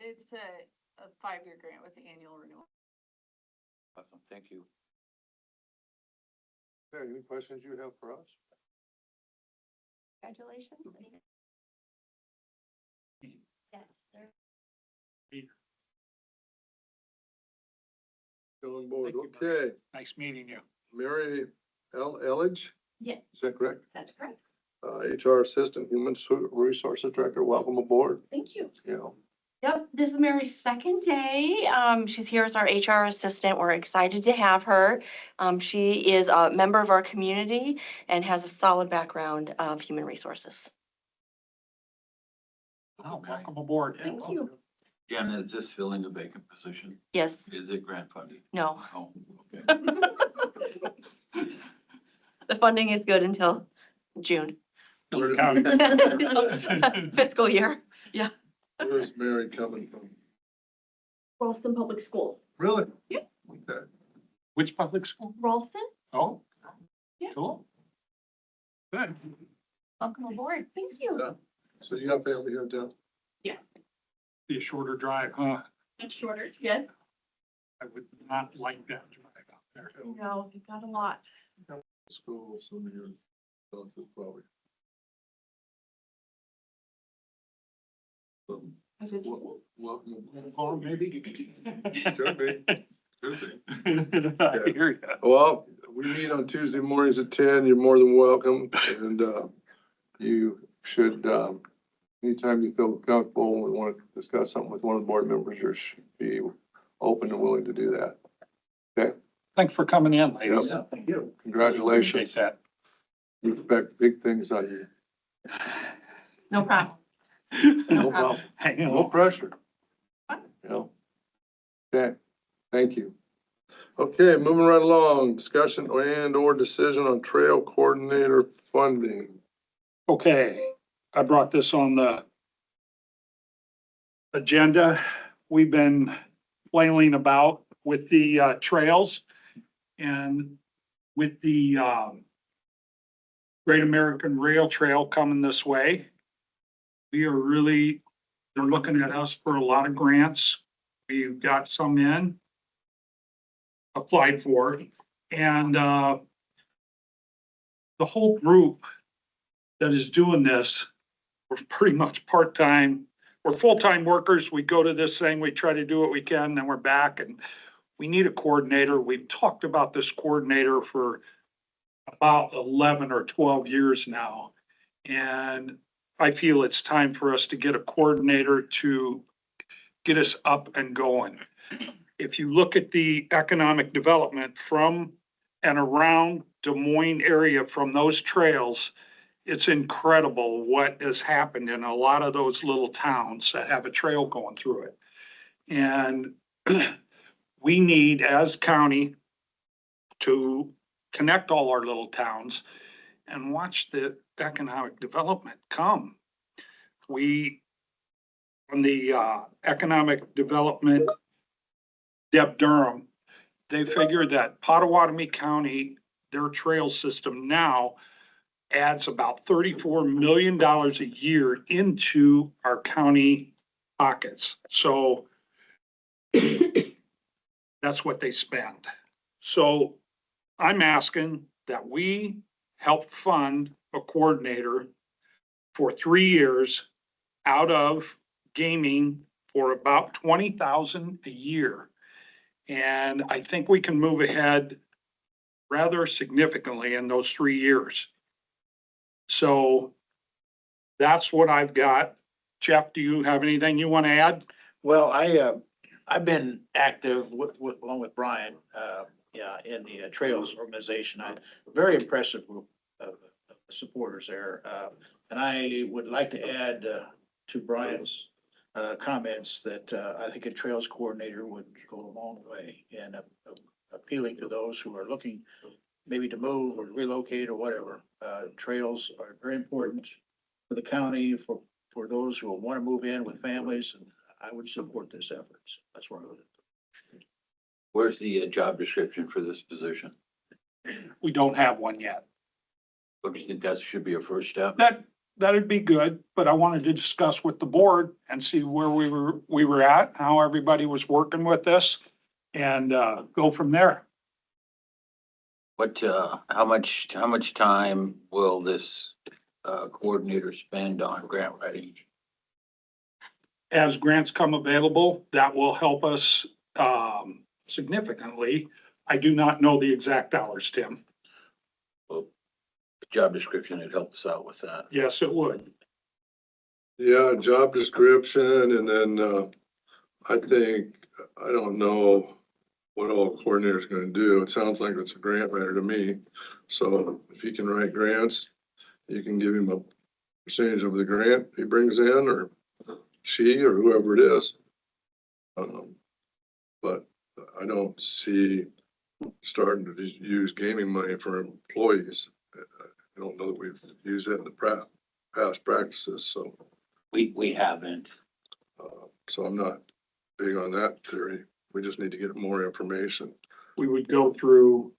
It's a 5-year grant with the annual renewal. Awesome, thank you. Okay, any questions you have for us? Congratulations. Yes, sir. Still on board, Thank you, okay. Nice meeting you. Mary Elledge, Yes, is that correct? that's correct. HR Assistant, Human Resources Director, welcome aboard. Thank you. Yeah. Yep, this is Mary's second day. She's here as our HR assistant. We're excited to have her. She is a member of our community and has a solid background of human resources. Oh, welcome aboard. Thank you. Jen, is this filling a vacant position? Yes, Is it grant funded? no. Oh, okay. The funding is good until June. County. Fiscal year. Where's Mary coming from? Ralston Public Schools. Really? Yeah. Okay. Which public school? Ralston, Oh. Yeah. Cool. Good. welcome aboard. Thank you. Yeah. So you got family here in town? Be a shorter drive, huh? It's shorter, yes. I would not like that drive out there. No, you've got a lot. School, some of your relatives probably. So, welcome. Or maybe. Could be. Could be. I hear you. Well, we meet on Tuesday mornings at 10. You're more than welcome. And you should, anytime you feel comfortable and want to discuss something with one of the board members, you should be open and willing to do that. Okay? Thanks for coming in, ladies. Yep. Thank you. Congratulations. Appreciate that. We expect big things out of you. No problem. No problem. Hang No on. pressure. You know? Okay, thank you. Okay, moving right along, discussion and or decision on trail coordinator funding. Okay, I brought this on the agenda. We've been flailing about with the trails and with the Great American Rail Trail coming this way. We are really, they're looking at us for a lot of grants. We've got some in, applied for, and the whole group that is doing this, we're pretty much part-time. We're full-time workers. We go to this thing, we try to do what we can, then we're back, and we need a coordinator. We've talked about this coordinator for about 11 or 12 years now. And I feel it's time for us to get a coordinator to get us up and going. If you look at the economic development from and around Des Moines area from those trails, it's incredible what has happened in a lot of those little towns that have a trail going through it. And we need, as county, to connect all our little towns and watch the economic development come. We, on the economic development, Deb Durham, they figure that Pottawatomie County, their trail system now adds about $34 million a year into our county pockets. So that's what they spend. So I'm asking that we help fund a coordinator for 3 years out of gaming for about $20,000 a year. And I think we can move ahead rather significantly in those 3 years. So that's what I've got. Jeff, do you have anything you want to add? Well, I've been active along with Brian, in the Trails Organization. Very impressive group of supporters there. And I would like to add, to Brian's, comments that, I think a Trails Coordinator would go a long way in appealing to those who are looking maybe to move or relocate or whatever. Trails are very important for the county, for those who want to move in with families, and I would support this effort. So that's where I would. Where's the job description for this position? We don't have one yet. Don't you think that should be a first step? That, that'd be good, but I wanted to discuss with the board and see where we were at, how everybody was working with this and, go from there. What, how much time will this, coordinator spend on grant writing? As grants come available, that will help us, significantly. I do not know the exact hours, Tim. Job description, it help us out with that. Yes, it would. Yeah, job description, and then, I don't know what all coordinator's gonna do. It sounds like it's a grant writer to me. So if he can write grants, you can give him a percentage of the grant he brings in, or she, or whoever it is. But I don't see starting to use gaming money for employees. I don't know that we've used that in the past practices, so. We haven't. So I'm not big on that theory. We just need to get more information. We would go through,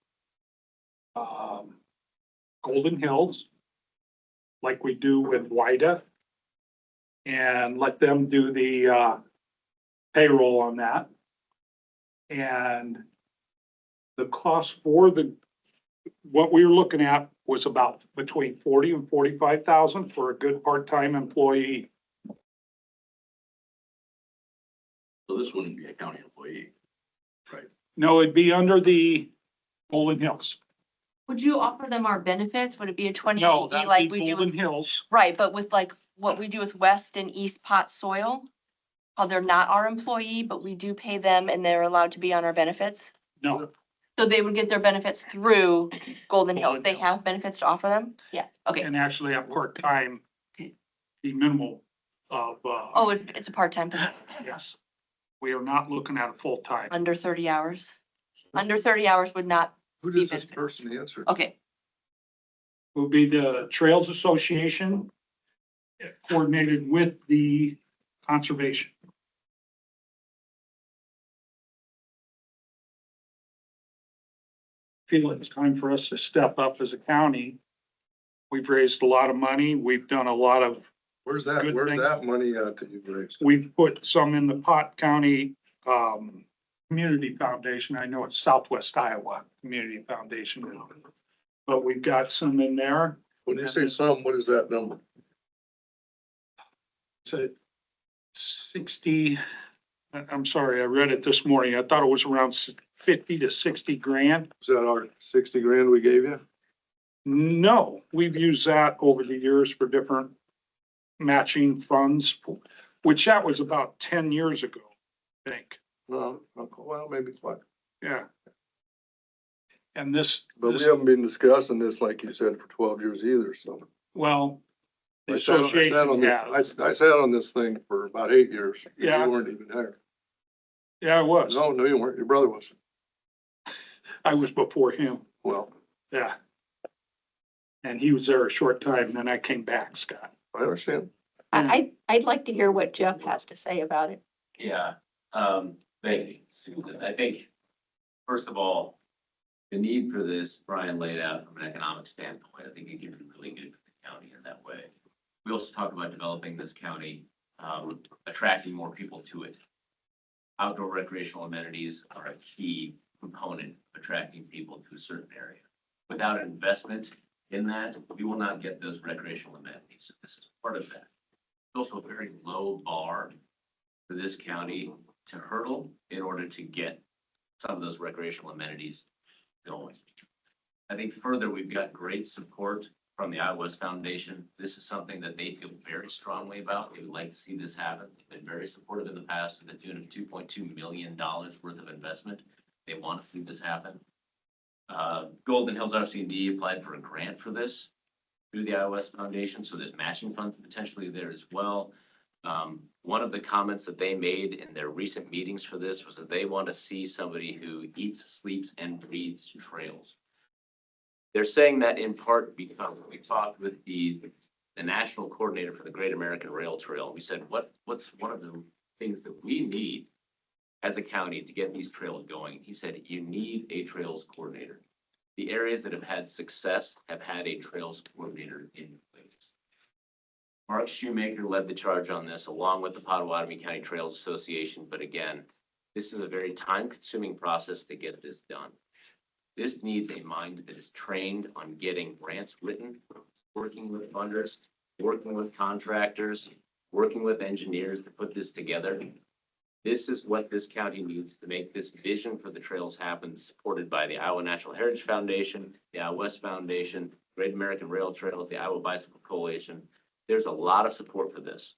Golden Hills, like we do with WIDA, and let them do the, payroll on that. And the cost for what we were looking at was about between 40 and 45,000 for a good part-time employee. So this wouldn't be a county employee. No, it'd be under the Golden Hills. Would you offer them our benefits? Would it be a No, 28E that'd like be we do Golden with, Hills. right, but with like what we do with West and East Pot Soil? How they're not our employee, but we do pay them and they're allowed to be on our benefits? No, So they would get their benefits through Golden Hill. Golden They Hill. have benefits to offer them? Yeah, okay. and actually at part-time, the minimal of, Oh, it's a part-time position, yes. We are not looking at a full-time. under 30 hours. Under 30 hours would not, Who does this person answer? okay. Will be the Trails Association coordinated with the conservation. Feel it's time for us to step up as a county. We've raised a lot of money. We've done a lot of, Where's Good that thing. money at that you've raised? we've put some in the Pot County, Community Foundation. I know it's Southwest Iowa Community Foundation now. But we've got some in there. When you say some, what is that number? It's a 60, I'm sorry, I read it this morning. I thought it was around 50 to 60 grand. Is that our 60 grand we gave you? No, we've used that over the years for different matching funds, which that was about 10 years ago, I think. No, well, maybe it's what. Yeah. And this, But we haven't been discussing this, like you said, for 12 years either, so. well, the I sat association, on yeah, this, I sat on this thing for about 8 years. Yeah. You weren't even there. yeah, it was. No, you weren't. Your brother was. I was before him, Well, yeah. And he was there a short time, and then I came back, Scott. I understand. I'd like to hear what Jeff has to say about it. Yeah, thank you, Susan. I think, first of all, the need for this, Brian laid out from an economic standpoint. I think it could be really good for the county in that way. We also talk about developing this county, attracting more people to it. Outdoor recreational amenities are a key component of attracting people to a certain area. Without investment in that, we will not get those recreational amenities. This is part of that. It's also a very low bar for this county to hurdle in order to get some of those recreational amenities going. I think further, we've got great support from the Iowa West Foundation. This is something that they feel very strongly about. They would like to see this happen. They've been very supportive in the past to the tune of $2.2 million worth of investment. They want to see this happen. Golden Hills RC&D applied for a grant for this through the Iowa West Foundation, so there's matching funds potentially there as well. One of the comments that they made in their recent meetings for this was that they want to see somebody who eats, sleeps, and breathes trails. They're saying that in part because we talked with the national coordinator for the Great American Rail Trail. We said, what's one of the things that we need as a county to get these trails going? He said, you need a trails coordinator. The areas that have had success have had a trails coordinator in place. Mark Shoemaker led the charge on this along with the Potawatomi County Trails Association. But again, this is a very time-consuming process to get this done. This needs a mind that is trained on getting grants written, working with funders, working with contractors, working with engineers to put this together. This is what this county needs to make this vision for the trails happen, supported by the Iowa Natural Heritage Foundation, the Iowa West Foundation, Great American Rail Trails, the Iowa Bicycle Coalition. There's a lot of support for this.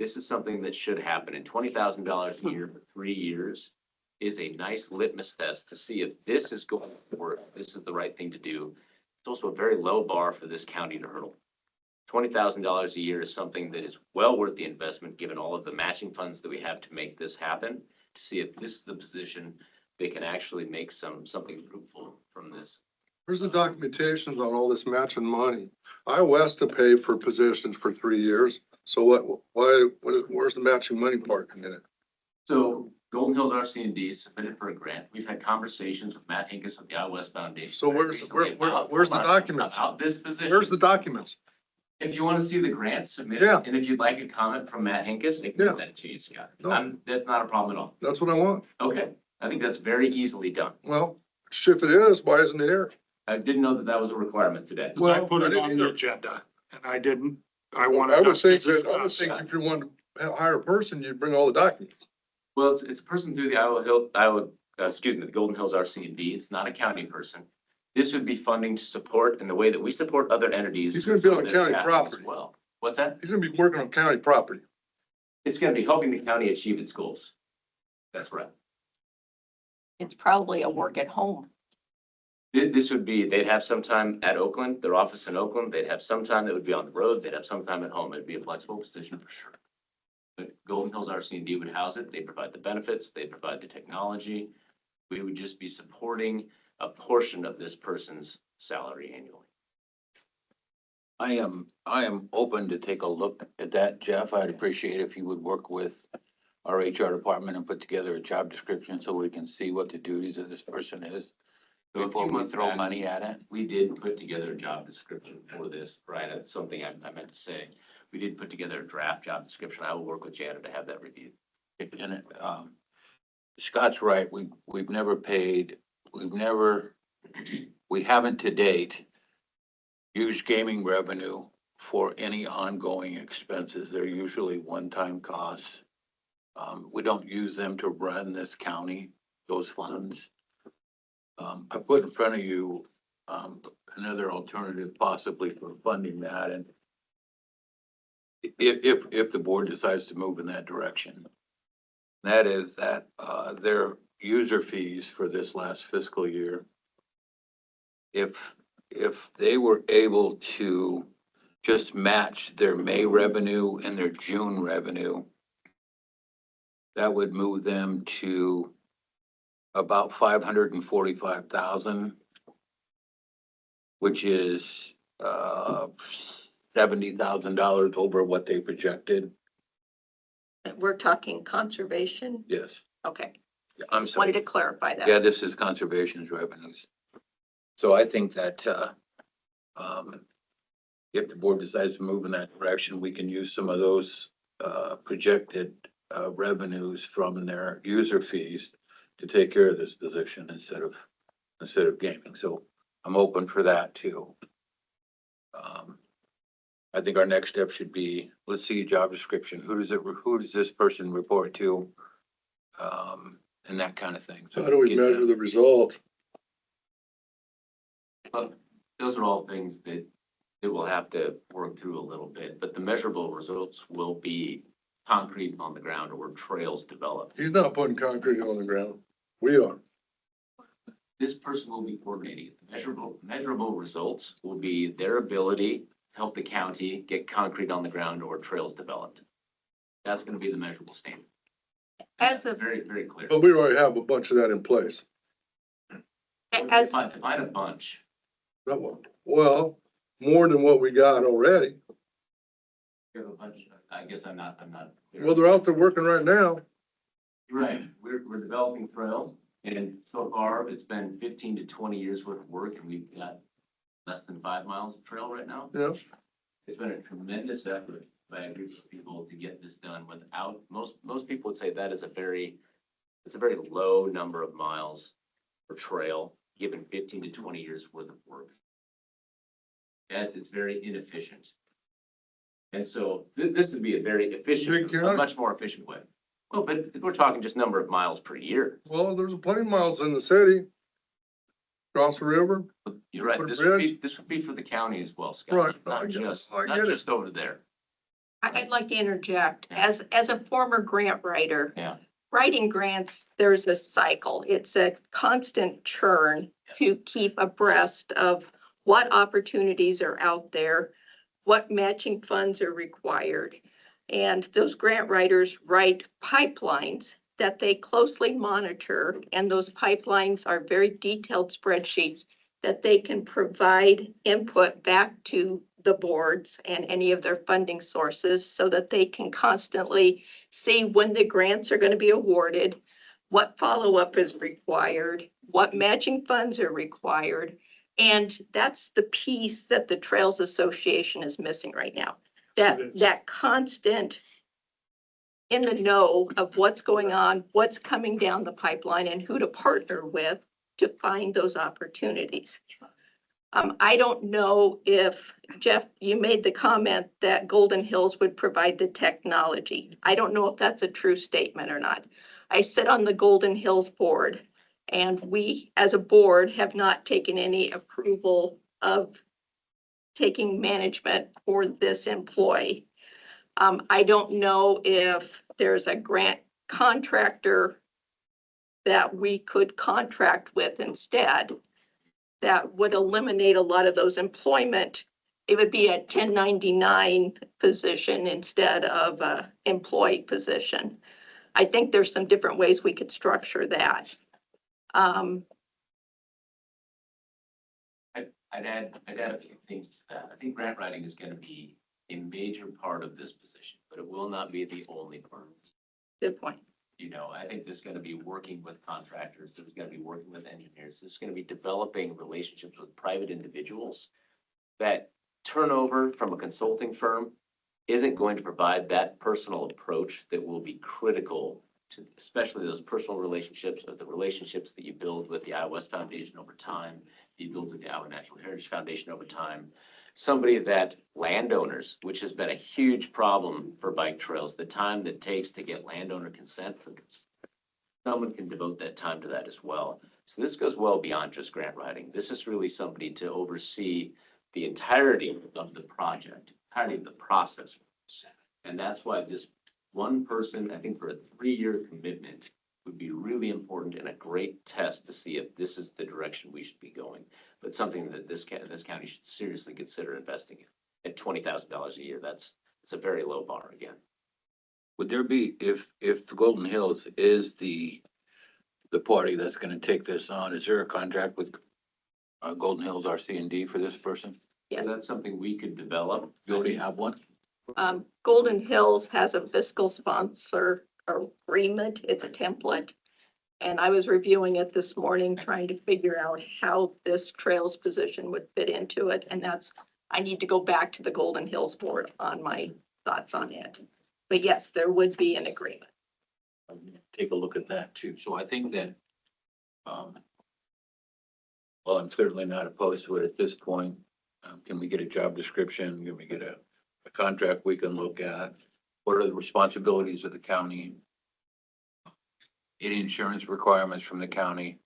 This is something that should happen, and $20,000 a year for 3 years is a nice litmus test to see if this is going to work, this is the right thing to do. It's also a very low bar for this county to hurdle. $20,000 a year is something that is well worth the investment, given all of the matching funds that we have to make this happen, to see if this is the position they can actually make something fruitful from this. Where's the documentation on all this matching money? I West to pay for positions for 3 years. So where's the matching money part in it? So Golden Hills RC&D submitted for a grant. We've had conversations with Matt Hinkes with the Iowa West Foundation. So where's the documents? About this position. Where's the documents? If you want to see the grant, submit Yeah. it. And if you'd like a comment from Matt Hinkes, I can Yeah. give that to you, Scott. No. That's not a problem at all. That's what I want. Okay, I think that's very easily done. Well, if it is, why isn't it here? I didn't know that that was a requirement today. I Well, put I it didn't on the either. agenda and I didn't. I I wanted would us to think discuss. if you want to hire a person, you'd bring all the documents. Well, it's a person through the the Golden Hills RC&D. It's not a county person. This would be funding to support in the way that we support other entities. He's gonna be on so that county it happens as property. Well, what's that? He's gonna be working on county property. It's gonna be helping the county achieve its goals. That's right. It's probably a work at home. This would be, they'd have some time at Oakland, their office in Oakland. They'd have some time that would be on the road. They'd have some time at home. It'd be a flexible position for sure. But Golden Hills RC&D would house it. They provide the benefits. They provide the technology. We would just be supporting a portion of this person's salary annually. I am open to take a look at that, Jeff. I'd appreciate if you would work with our HR department and put together a job description so we can see what the duties of this person is So a few before we months throw back, money at it. We did put together a job description for this, Brian. That's something I meant to say. We did put together a draft job description. I will work with Janet to have that reviewed. And Scott's right. We've never paid, we haven't to date used gaming revenue for any ongoing expenses. They're usually one-time costs. We don't use them to run this county, those funds. I put in front of you, another alternative possibly for funding that, and if the board decides to move in that direction. That is that, their user fees for this last fiscal year, if they were able to just match their May revenue and their June revenue, that would move them to about 545,000, which is $70,000 over what they projected. We're talking conservation. Yes, Okay, I'm wanted sorry. to clarify that. Yeah, this is conservation's revenues. So I think that, if the board decides to move in that direction, we can use some of those, projected, revenues from their user fees to take care of this position instead of gaming. So I'm open for that too. I think our next step should be, let's see a job description. Who does this person report to? And that kind of thing. So How do we get that. measure the results? But those are all things that we'll have to work through a little bit, but the measurable results will be concrete on the ground or trails developed. He's not putting concrete on the ground. We are. This person will be coordinating it. Measurable results will be their ability to help the county get concrete on the ground or trails developed. That's gonna be the measurable standard. As a, Very, very clear. But we already have a bunch of that in place. as, Define a bunch. That one. Well, more than what we got already. You have a bunch, I guess I'm not clear. Well, they're out there working right now. Right, we're developing trails, and so far, it's been 15 to 20 years worth of work, and we've got less than 5 miles of trail right now. Yeah. It's been a tremendous effort by a group of people to get this done without, most people would say that is it's a very low number of miles per trail, given 15 to 20 years worth of work. And it's very inefficient. And so this would be a very efficient, Big a county. much more efficient way. Well, but we're talking just number of miles per year. Well, there's plenty of miles in the city. Across the river. You're right. Put a This would be for the county as well, Scott. Right. Not I get not it. just over there. I'd like to interject, as a former grant writer. Yeah. Writing grants, there's a cycle. It's a constant churn to keep abreast of what opportunities are out there, what matching funds are required. And those grant writers write pipelines that they closely monitor, and those pipelines are very detailed spreadsheets that they can provide input back to the boards and any of their funding sources so that they can constantly see when the grants are going to be awarded, what follow-up is required, what matching funds are required. And that's the piece that the Trails Association is missing right now. That constant in the know of what's going on, what's coming down the pipeline, and who to partner with to find those opportunities. I don't know if, Jeff, you made the comment that Golden Hills would provide the technology. I don't know if that's a true statement or not. I sit on the Golden Hills board, and we, as a board, have not taken any approval of taking management for this employee. I don't know if there's a grant contractor that we could contract with instead that would eliminate a lot of those employment. It would be a 1099 position instead of a employee position. I think there's some different ways we could structure that. I'd add a few things to that. I think grant writing is going to be a major part of this position, but it will not be the only part. Good point. You know, I think there's going to be working with contractors, there's going to be working with engineers, there's going to be developing relationships with private individuals. That turnover from a consulting firm isn't going to provide that personal approach that will be critical to, especially those personal relationships, or the relationships that you build with the Iowa West Foundation over time, you build with the Iowa Natural Heritage Foundation over time. Somebody that landowners, which has been a huge problem for bike trails, the time that takes to get landowner consent, someone can devote that time to that as well. So this goes well beyond just grant writing. This is really somebody to oversee the entirety of the project, entirety of the process. And that's why this one person, I think for a 3-year commitment, would be really important and a great test to see if this is the direction we should be going. But something that this county should seriously consider investing in. At $20,000 a year, it's a very low bar again. Would there be, if the Golden Hills is the party that's gonna take this on, is there a contract with Golden Hills RC&D for this person? Yes. So that's something we could develop. You already have one? Golden Hills has a fiscal sponsor agreement. It's a template. And I was reviewing it this morning, trying to figure out how this trails position would fit into it. And I need to go back to the Golden Hills board on my thoughts on it. But yes, there would be an agreement. Take a look at that too. So I think that, well, I'm certainly not opposed to it at this point. Can we get a job description? Can we get a contract we can look at? What are the responsibilities of the county? Any insurance requirements from the county?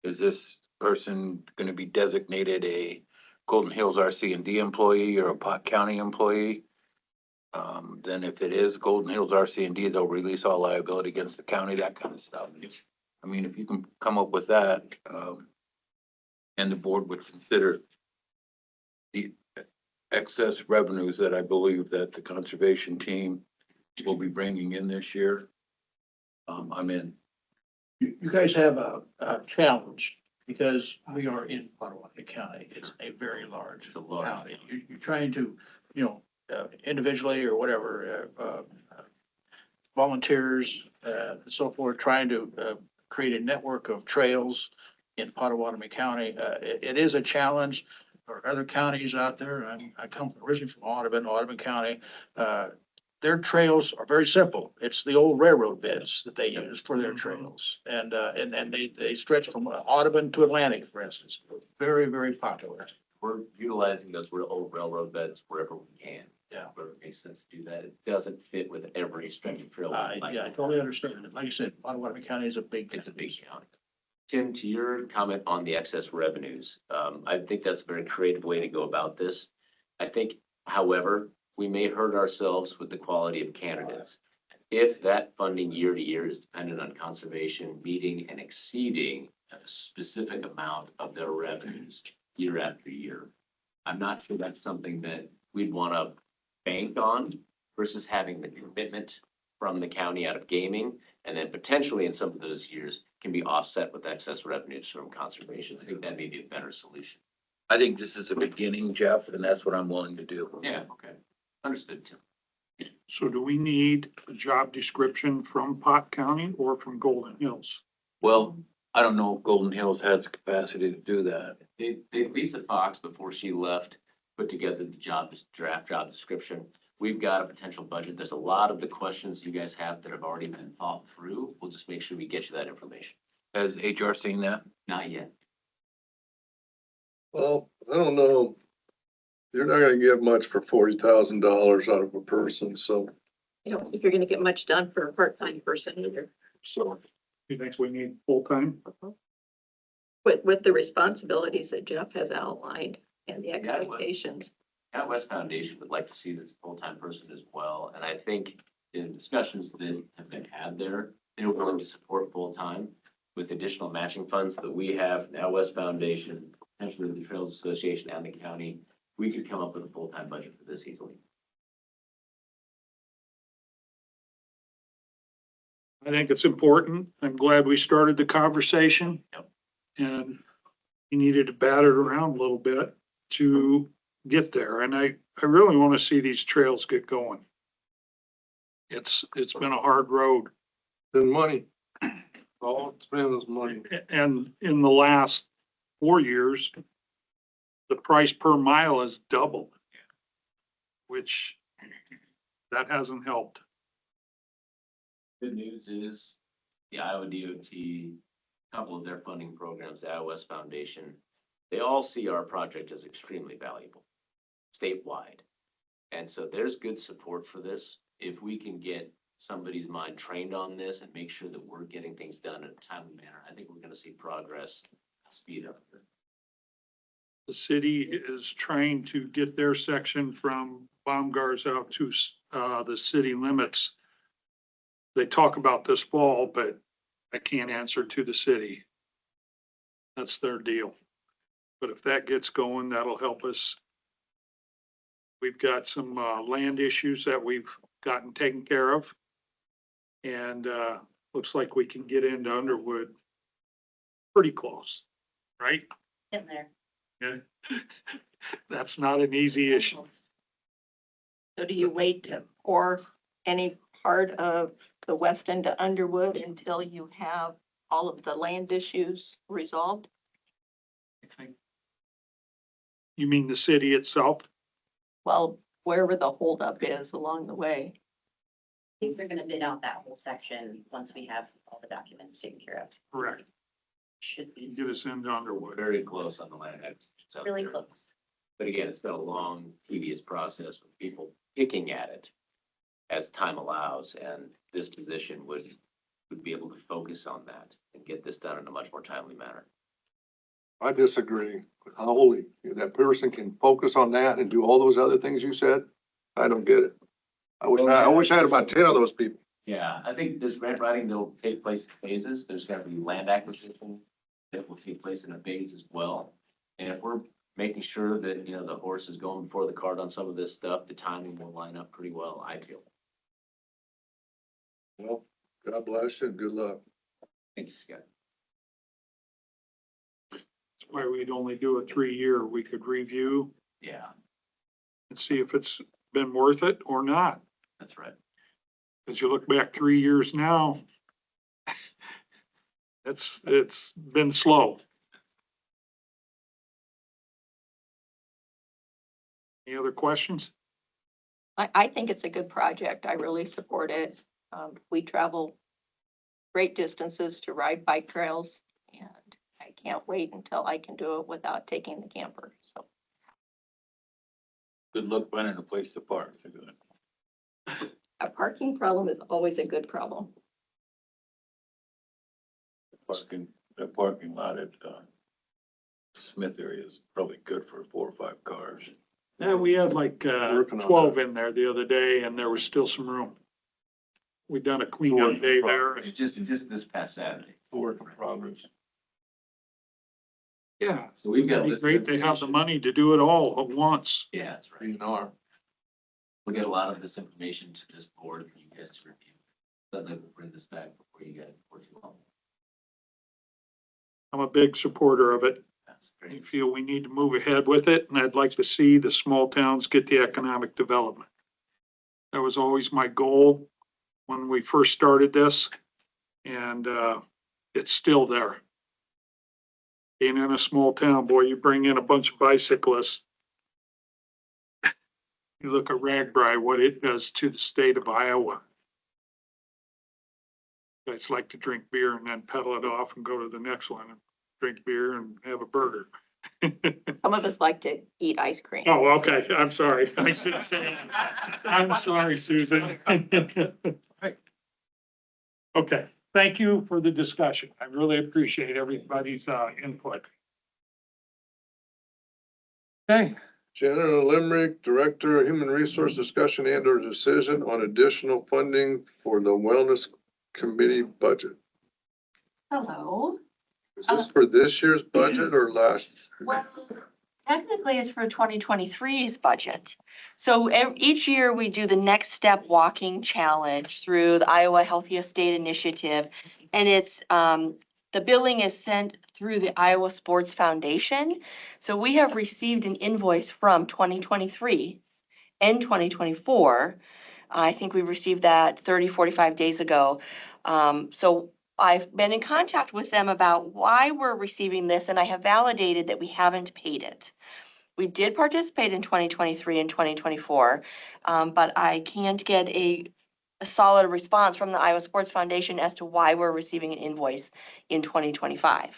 Is this person going to be designated a Golden Hills RC&D employee or a Pot County employee? Then if it is Golden Hills RC&D, they'll release all liability against the county, that kind of stuff. I mean, if you can come up with that, and the board would consider the excess revenues that I believe that the conservation team will be bringing in this year, I'm in. You guys have a challenge because we are in Potawatomi County. It's a very large It's a large county. You're trying to, individually or whatever, volunteers, and so forth, trying to create a network of trails in Potawatomi County. It is a challenge. or other counties out there, I come originally from Audubon County. Their trails are very simple. It's the old railroad beds that they use for their trails. And they stretch from Audubon to Atlantic, for instance. Very, very popular. We're utilizing those real old railroad beds wherever we can. Yeah. Wherever it makes sense to do that. It doesn't fit with every stretch of trail. Yeah, I totally understand. Like you said, Audubon County is a big. It's a big county. Tim, to your comment on the excess revenues, I think that's a very creative way to go about this. I think, however, we may hurt ourselves with the quality of candidates. If that funding year to year is dependent on conservation meeting and exceeding a specific amount of their revenues year after year, I'm not sure that's something that we'd want to bank on versus having the commitment from the county out of gaming, and then potentially in some of those years can be offset with excess revenues from conservation. I think that may be a better solution. I think this is a beginning, Jeff, and that's what I'm willing to do. Yeah, okay. Understood, Tim. So do we need a job description from Pot County or from Golden Hills? Well, I don't know if Golden Hills has the capacity to do that. Lisa Fox, before she left, put together the draft job description. We've got a potential budget. There's a lot of the questions you guys have that have already been thought through. We'll just make sure we get you that information. Has HR seen that? Not yet. Well, I don't know. You're not gonna get much for $40,000 out of a person, so, You don't think you're gonna get much done for a part-time person either. so. He thinks we need full-time? With the responsibilities that Jeff has outlined and the Yeah, I would. expectations. Cat West Foundation would like to see this full-time person as well. And I think in discussions that have been had there, they're willing to support full-time with additional matching funds that we have, now West Foundation, potentially the Trails Association and the county. We could come up with a full-time budget for this easily. I think it's important. I'm glad we started the conversation. Yep. And you needed to bat it around a little bit to get there. And I really want to see these trails get going. It's been a hard road. Then money. All it's been is money. And in the last 4 years, the price per mile has doubled. Which that hasn't helped. Good news is the Iowa DOT, a couple of their funding programs, the Iowa West Foundation, they all see our project as extremely valuable statewide. And so there's good support for this. If we can get somebody's mind trained on this and make sure that we're getting things done in a timely manner, I think we're going to see progress speed up. The city is trying to get their section from Baumgars out to the city limits. They talk about this fall, but I can't answer to the city. That's their deal. But if that gets going, that'll help us. We've got some land issues that we've gotten taken care of. And looks like we can get into Underwood pretty close, right? In there. Yeah. That's not an easy issue. So do you wait to pour any part of the west end to Underwood until you have all of the land issues resolved? I think. You mean the city itself? Well, wherever the holdup is along the way. I think they're gonna bid out that whole section once we have all the documents taken care of. Correct. Should be Get us into Underwood. Very close on the land acquisitions out really there. close. But again, it's been a long, tedious process with people picking at it as time allows, and this position would be able to focus on that and get this done in a much more timely manner. I disagree. Holy, that person can focus on that and do all those other things you said? I don't get it. I wish I had about 10 of those people. Yeah, I think there's grant writing that will take place in phases. There's gonna be land acquisition that will take place in a phase as well. And if we're making sure that, you know, the horse is going before the cart on some of this stuff, the timing will line up pretty well, I feel. Well, God bless you and good luck. Thank you, Scott. That's why we'd only do a 3-year. We could review Yeah, and see if it's been worth it or not. that's right. As you look back 3 years now, it's been slow. Any other questions? I think it's a good project. I really support it. We travel great distances to ride bike trails, and I can't wait until I can do it without taking the camper, so. Good luck finding a place to park. A parking problem is always a good problem. The parking lot at, Smith area is probably good for 4 or 5 cars. Yeah, we had like, Working on 12 in there the other day and there was still some room. We done a cleanup day there. Just this past Saturday. Work in progress. Yeah. So we've got. a It'd be list of great to have the information. money to do it all at once. Yeah, that's right. DNR. We'll get a lot of this information to this board for you guys to review. Then we'll bring this back before you guys, before too long. I'm a big supporter of it. That's I great. feel we need to move ahead with it, and I'd like to see the small towns get the economic development. That was always my goal when we first started this, and it's still there. Being in a small town, boy, you bring in a bunch of bicyclists. You look at Ragbri, what it does to the state of Iowa. Guys like to drink beer and then pedal it off and go to the next one and drink beer and have a burger. Some of us like to eat ice cream. Oh, okay, I'm sorry. I should have said, I'm sorry, Susan. Okay, thank you for the discussion. I really appreciate everybody's input. Okay, General Limerick, Director of Human Resource Discussion and or decision on additional funding for the Wellness Committee budget. Hello. Is this for this year's budget or last? Well, technically it's for 2023's budget. So each year we do the Next Step Walking Challenge through the Iowa Healthiest State Initiative. And it's, the billing is sent through the Iowa Sports Foundation. So we have received an invoice from 2023 and 2024. I think we received that 30, 45 days ago. So I've been in contact with them about why we're receiving this, and I have validated that we haven't paid it. We did participate in 2023 and 2024, but I can't get a solid response from the Iowa Sports Foundation as to why we're receiving an invoice in 2025.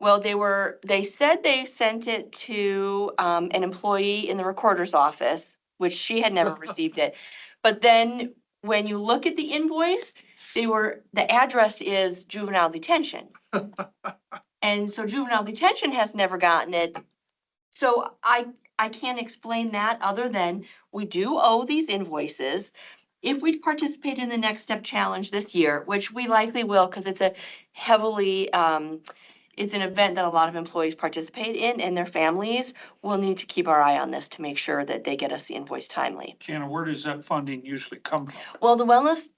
Well, they said they sent it to an employee in the recorder's office, which she had never received it. But then when you look at the invoice, the address is juvenile detention. And so juvenile detention has never gotten it. So I can't explain that other than we do owe these invoices. If we participate in the Next Step Challenge this year, which we likely will, because it's a heavily, it's an event that a lot of employees participate in and their families, will need to keep our eye on this to make sure that they get us the invoice timely. Shannon, where does that funding usually come from? Well, the Wellness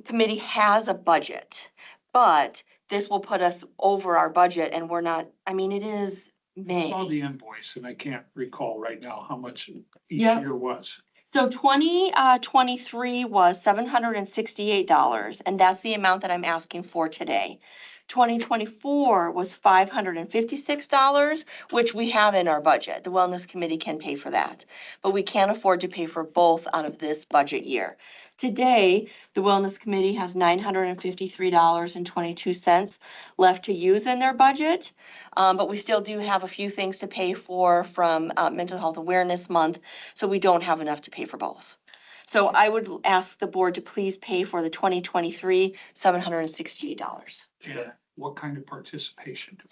Committee has a budget, but this will put us over our budget and we're not, I mean, it is I saw May. the invoice and I can't recall right now how much each Yeah. year was. So 2023 was $768, and that's the amount that I'm asking for today. 2024 was $556, which we have in our budget. The Wellness Committee can pay for that, but we can't afford to pay for both out of this budget year. Today, the Wellness Committee has $953.22 left to use in their budget, but we still do have a few things to pay for from Mental Health Awareness Month, so we don't have enough to pay for both. So I would ask the board to please pay for the 2023 $768. Janet, what kind of participation do we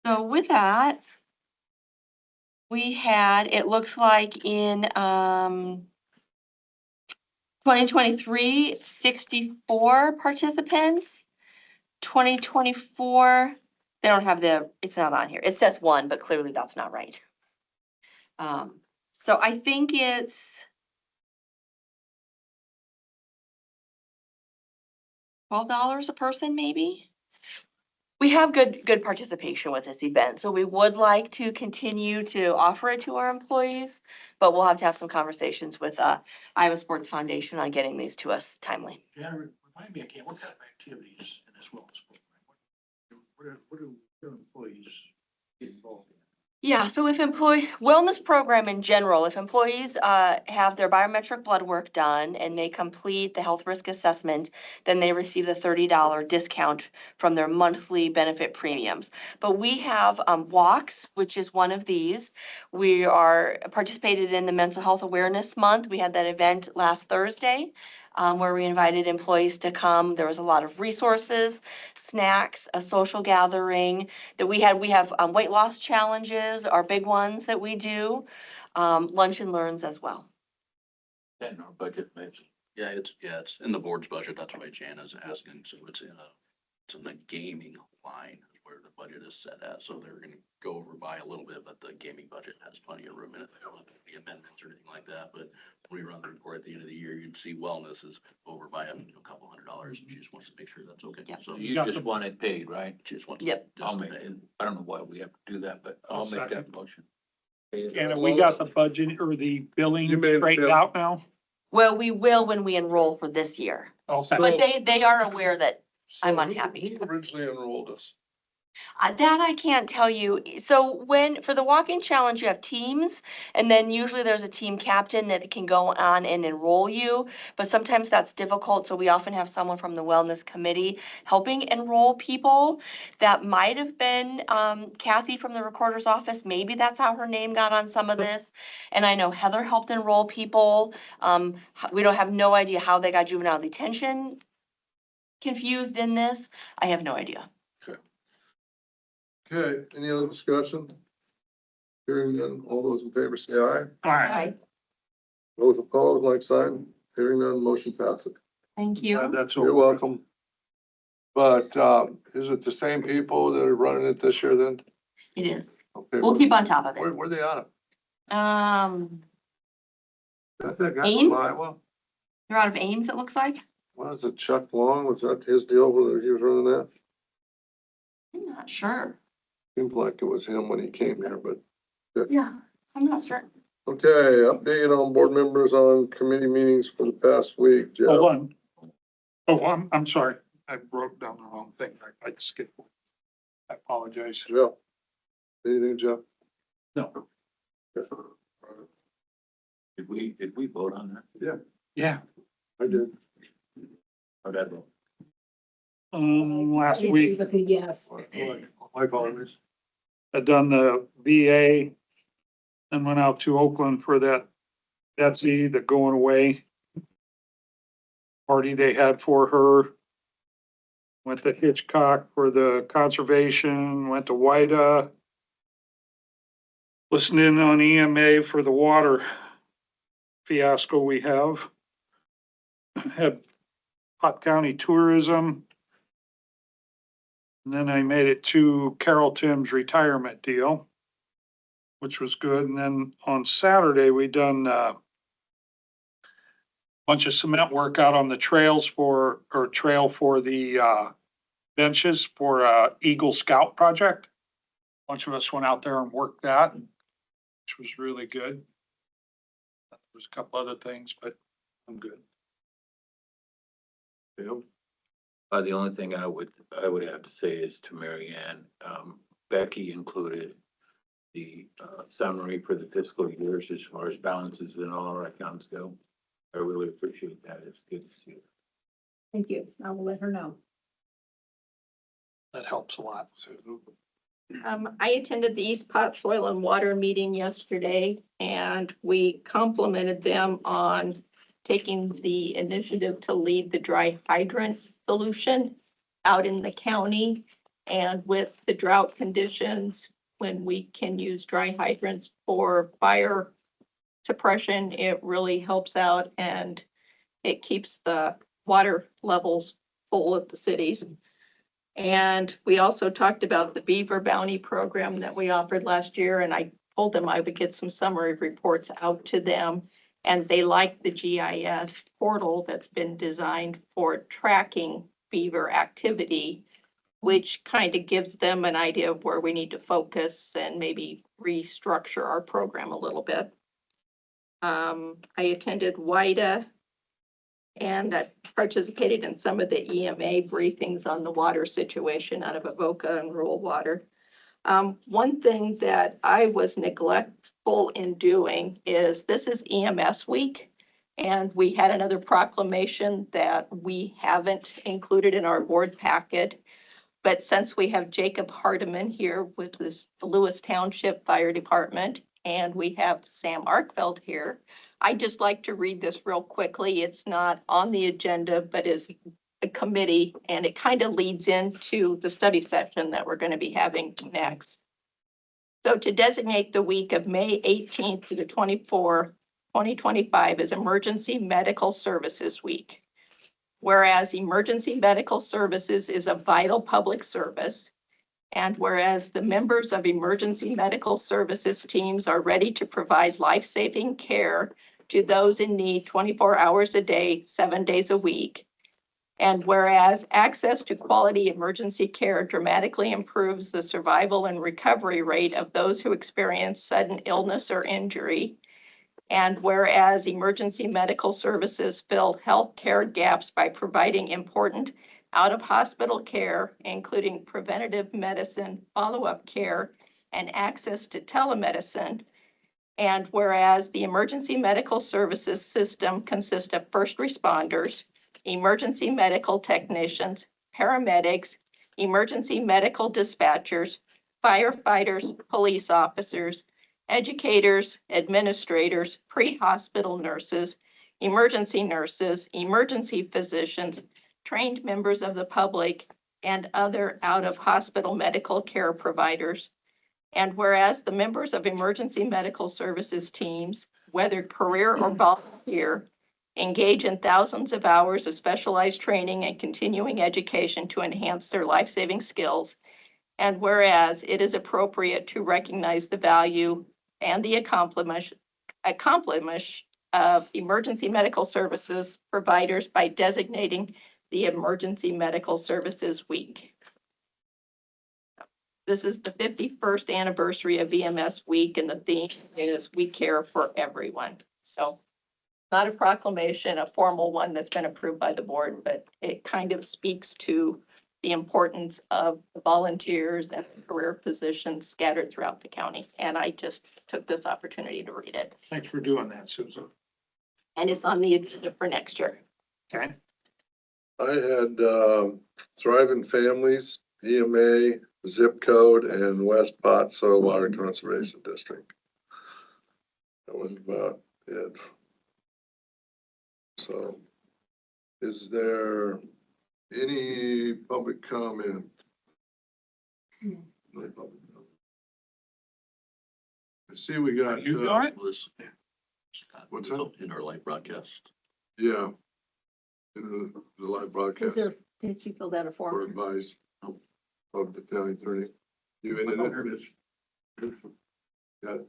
So with that, we had, it looks like in 2023, 64 participants. 2024, they don't have it's not on here. It says 1, but clearly that's not right. So I think it's $12 a person, maybe. We have good participation with this event, so we would like to continue to offer it to our employees, but we'll have to have some conversations with Iowa Sports Foundation on getting these to us timely. Janet, remind me again, what kind of activities in this wellness program? What do employees get involved in? Yeah, so if wellness program in general, if employees have their biometric blood work done and they complete the health risk assessment, then they receive the $30 discount from their monthly benefit premiums. But we have walks, which is one of these. We are participated in the Mental Health Awareness Month. We had that event last Thursday where we invited employees to come. There was a lot of resources, snacks, a social gathering that we had. We have weight loss challenges, our big ones that we do, lunch and learns as well. And our budget maybe. Yeah, it's in the board's budget. That's why Jana's asking. So it's in the gaming line is where the budget is set at. So they're gonna go over by a little bit, but the gaming budget has plenty of room in it. There don't have to be amendments or anything like that. But when we run the report at the end of the year, you'd see wellness is over by a couple $100. And she just wants to make sure that's okay. Yep. So You just want it paid, right? she just wants. Yep. I'll make it. I don't know why we have to do that, but I'll make that motion. And we got the budget or the billing You made it, straightened Bill. out now? Well, we will when we enroll for this year, Okay. but they are aware that I'm So unhappy. who originally enrolled us? That I can't tell you. So for the walk-in challenge, you have teams, and then usually there's a team captain that can go on and enroll you, but sometimes that's difficult, so we often have someone from the wellness committee helping enroll people. That might have been Kathy from the recorder's office. Maybe that's how her name got on some of this. And I know Heather helped enroll people. We don't have no idea how they got juvenile detention confused in this. I have no idea. Okay, any other discussion? Hearing none, all those in favor say aye. All right, Those opposed, like sign. Hearing none, motion passes. Thank you. that's You're all. welcome. But, is it the same people that are running it this year then? It is. Okay, We'll keep on top of it. where they out of? That guy Ames? from Iowa? You're out of Ames, it looks like? What is it, Chuck Long? Was that his deal where he was running that? I'm not sure. Seems like it was him when he came here, but, Yeah, I'm not sure. okay, update on board members on committee meetings for the past week, Jeff. Hold on. Oh, I'm sorry. I wrote down the wrong thing. I skipped one. I apologize. Jeff. Anything, Jeff? No. Did we vote on that? Yeah, I did. How'd that vote? last week, Yes. Like always. I done the VA and went out to Oakland for that Betsy, the going away party they had for her. Went to Hitchcock for the conservation, went to Wida. Listened in on EMA for the water fiasco we have. Had Pot County Tourism. And then I made it to Carol Tim's retirement deal, which was good. And then on Saturday, we done bunch of cement work out on the trail for the benches for Eagle Scout project. Bunch of us went out there and worked that, which was really good. There's a couple other things, but I'm good. The only thing I would have to say is to Mary Ann, Becky included the summary for the fiscal years as far as balances in all our accounts go. I really appreciate that. It's good to see it. Thank you. I will let her know. That helps a lot. So, I attended the East Pot Soil and Water meeting yesterday, and we complimented them on taking the initiative to lead the dry hydrant solution out in the county. And with the drought conditions, when we can use dry hydrants for fire suppression, it really helps out and it keeps the water levels full of the cities. And we also talked about the beaver bounty program that we offered last year, and I told them I would get some summary reports out to them. And they like the GIS portal that's been designed for tracking beaver activity, which kind of gives them an idea of where we need to focus and maybe restructure our program a little bit. I attended WIDA and I participated in some of the EMA briefings on the water situation out of Avoca and rural water. One thing that I was neglectful in doing is this is EMS week. And we had another proclamation that we haven't included in our board packet. But since we have Jacob Hardiman here with the Lewis Township Fire Department, and we have Sam Arkfeld here, I'd just like to read this real quickly. It's not on the agenda, but is a committee, and it kind of leads into the study session that we're going to be having next. So to designate the week of May 18th to the 24th, 2025 as Emergency Medical Services Week. Whereas emergency medical services is a vital public service, and whereas the members of emergency medical services teams are ready to provide life-saving care to those in need 24 hours a day, 7 days a week. And whereas access to quality emergency care dramatically improves the survival and recovery rate of those who experience sudden illness or injury. And whereas emergency medical services fill healthcare gaps by providing important out-of-hospital care, including preventative medicine, follow-up care, and access to telemedicine. And whereas the emergency medical services system consists of first responders, emergency medical technicians, paramedics, emergency medical dispatchers, firefighters, police officers, educators, administrators, pre-hospital nurses, emergency physicians, trained members of the public, and other out-of-hospital medical care providers. And whereas the members of emergency medical services teams, whether career or volunteer, engage in thousands of hours of specialized training and continuing education to enhance their life-saving skills. And whereas it is appropriate to recognize the value and the accomplishment of emergency medical services providers by designating the Emergency Medical Services Week. This is the 51st anniversary of EMS Week, and the theme is We Care for Everyone. So not a proclamation, a formal one that's been approved by the board, but it kind of speaks to the importance of the volunteers and career positions scattered throughout the county. And I just took this opportunity to read it. Thanks for doing that, Susan. And it's on the agenda for next year. Okay. I had, Thriving Families, EMA, zip code, and West Pot Soil Water Conservation District. That was about it. So, is there any public comment? No public comment. I see we got, You got it? Was- What's that? In our live broadcast. yeah, in the live broadcast Did you fill out a for form? advice of the county attorney. You in it? Got it?